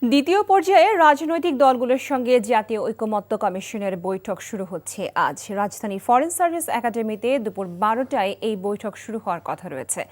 দ্বিতীয় পর্যায়ে রাজনৈতিক দলগুলোর সঙ্গে জাতীয় ঐকমত্য কমিশনের বৈঠক শুরু হচ্ছে আজ। রাজধানী ফরেন সার্ভিস একাডেমিতে দুপুর 12টায় এই বৈঠক শুরু হওয়ার কথা রয়েছে।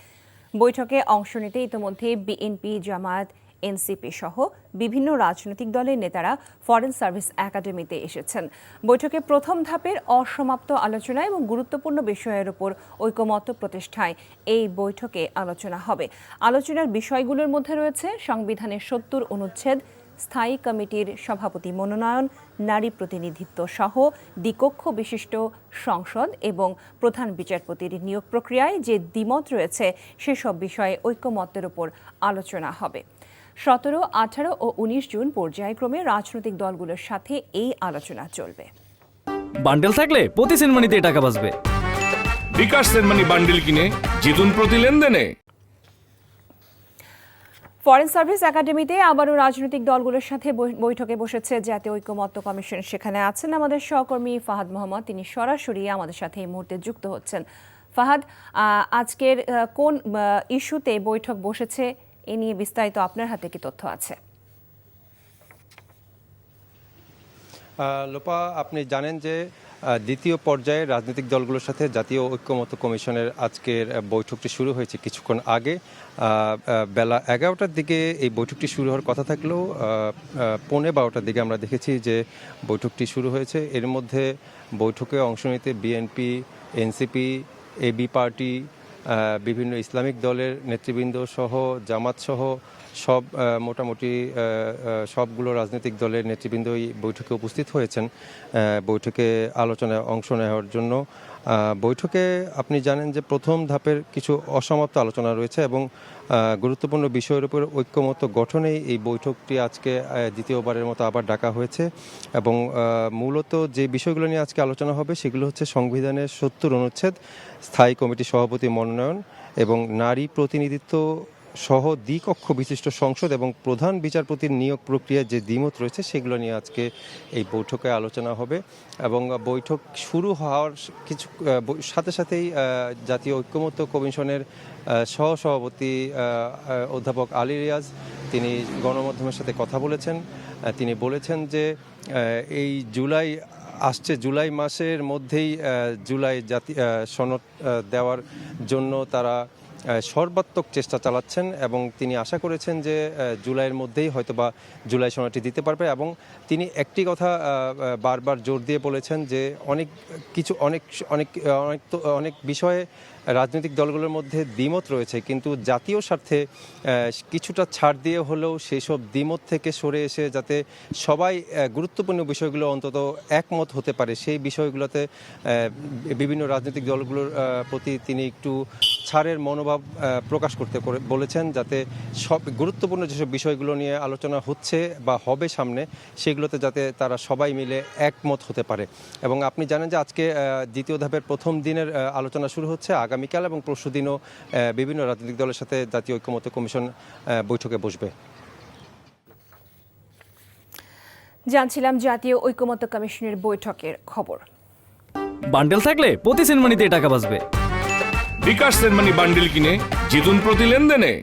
বৈঠকে অংশ নিতে ইতিমধ্যে বিএনপি, জামায়াত, এনসিপি সহ বিভিন্ন রাজনৈতিক দলের নেতারা ফরেন সার্ভিস একাডেমিতে এসেছেন। বৈঠকে প্রথম ধাপের অসমাপ্ত আলোচনা এবং গুরুত্বপূর্ণ বিষয়ের উপর ঐকমত্য প্রতিষ্ঠায় এই বৈঠকে আলোচনা হবে। আলোচনার বিষয়গুলোর মধ্যে রয়েছে সংবিধানের ৭০ অনুচ্ছেদ, স্থায়ী কমিটির সভাপতি মনোনয়ন, নারী প্রতিনিধিত্ব সহ দ্বিকক্ষ বিশিষ্ট সংসদ এবং প্রধান বিচারপতির নিয়োগ প্রক্রিয়ায় যে দ্বিমত রয়েছে সেসব বিষয়ে ঐকমত্যের উপর আলোচনা হবে। ১৭, ১৮ ও ১৯ জুন পর্যায়ক্রমে রাজনৈতিক দলগুলোর সাথে এই আলোচনা চলবে। বান্ডেল থাকলে প্রতি সেনমানিতে টাকা বাঁচবে। বিকাশ সেনমানি বান্ডেল কিনে জিতুন প্রতি লেনদেনে। ফরেন সার্ভিস একাডেমিতে আবারও রাজনৈতিক দলগুলোর সাথে বৈঠকে বসেছে জাতীয় ঐকমত্য কমিশন। সেখানে আছেন আমাদের সহকর্মী ফাহাদ মোহাম্মদ, তিনি সরাসরি আমাদের সাথে এই মুহূর্তে যুক্ত হচ্ছেন। ফাহাদ, আজকের কোন ইস্যুতে বৈঠক বসেছে এ নিয়ে বিস্তারিত আপনার হাতে কি তথ্য আছে? লোপা, আপনি জানেন যে দ্বিতীয় পর্যায়ে রাজনৈতিক দলগুলোর সাথে জাতীয় ঐকমত্য কমিশনের আজকের বৈঠকটি শুরু হয়েছে কিছুক্ষণ আগে। বেলা 11টার দিকে এই বৈঠকটি শুরু হওয়ার কথা থাকলেও 12:15টার দিকে আমরা দেখেছি যে বৈঠকটি শুরু হয়েছে। এর মধ্যে বৈঠকে অংশ নিতে বিএনপি, এনসিপি, এবি পার্টি, বিভিন্ন ইসলামিক দলের নেতৃবৃন্দ সহ জামাত সহ সব মোটামুটি সবগুলো রাজনৈতিক দলের নেতৃবৃন্দ এই বৈঠকে উপস্থিত হয়েছেন বৈঠকে আলোচনায় অংশ নেওয়ার জন্য। বৈঠকে আপনি জানেন যে প্রথম ধাপের কিছু অসমাপ্ত আলোচনা রয়েছে এবং গুরুত্বপূর্ণ বিষয়ের উপর ঐক্যমত্য গঠনেই এই বৈঠকটি আজকে দ্বিতীয়বারের মতো আবার ডাকা হয়েছে। এবং মূলত যে বিষয়গুলো নিয়ে আজকে আলোচনা হবে সেগুলো হচ্ছে সংবিধানের ৭০ অনুচ্ছেদ, স্থায়ী কমিটির সভাপতি মনোনয়ন এবং নারী প্রতিনিধিত্ব সহ দ্বিকক্ষ বিশিষ্ট সংসদ এবং প্রধান বিচারপতির নিয়োগ প্রক্রিয়ায় যে দ্বিমত রয়েছে সেগুলো নিয়ে আজকে এই বৈঠকে আলোচনা হবে। এবং বৈঠক শুরু হওয়ার কিছু সাথে সাথেই জাতীয় ঐকমত্য কমিশনের সহসভাপতি অধ্যাপক আলী রিয়াজ তিনি গণমাধ্যমের সাথে কথা বলেছেন। তিনি বলেছেন যে এই জুলাই মাসের মধ্যেই জুলাই সনদ দেওয়ার জন্য তারা সর্বাত্মক চেষ্টা চালাচ্ছেন এবং তিনি আশা করেছেন যে জুলাইয়ের মধ্যেই হয়তোবা জুলাই সনদটি দিতে পারবে। এবং তিনি একটি কথা বারবার জোর দিয়ে বলেছেন যে অনেক বিষয়ে রাজনৈতিক দলগুলোর মধ্যে দ্বিমত রয়েছে, কিন্তু জাতীয় স্বার্থে কিছুটা ছাড় দিয়ে হলেও সেসব দ্বিমত থেকে সরে এসে যাতে সবাই গুরুত্বপূর্ণ বিষয়গুলো অন্তত একমত হতে পারে সেই বিষয়গুলোতে বিভিন্ন রাজনৈতিক দলগুলোর প্রতি তিনি একটু ছাড়ের মনোভাব প্রকাশ করতে বলেছেন, যাতে সব গুরুত্বপূর্ণ যেসব বিষয়গুলো নিয়ে আলোচনা হচ্ছে বা হবে সামনে সেগুলোতে যাতে তারা সবাই মিলে একমত হতে পারে। এবং আপনি জানেন যে আজকে দ্বিতীয় ধাপের প্রথম দিনের আলোচনা শুরু হচ্ছে। আগামীকাল এবং পরশুদিনও বিভিন্ন রাজনৈতিক দলের সাথে জাতীয় ঐকমত্য কমিশন বৈঠকে বসবে। জানছিলাম জাতীয় ঐকমত্য কমিশনের বৈঠকের খবর। বান্ডেল থাকলে প্রতি সেনমানিতে টাকা বাঁচবে। বিকাশ সেনমানি বান্ডেল কিনে জিতুন প্রতি লেনদেনে।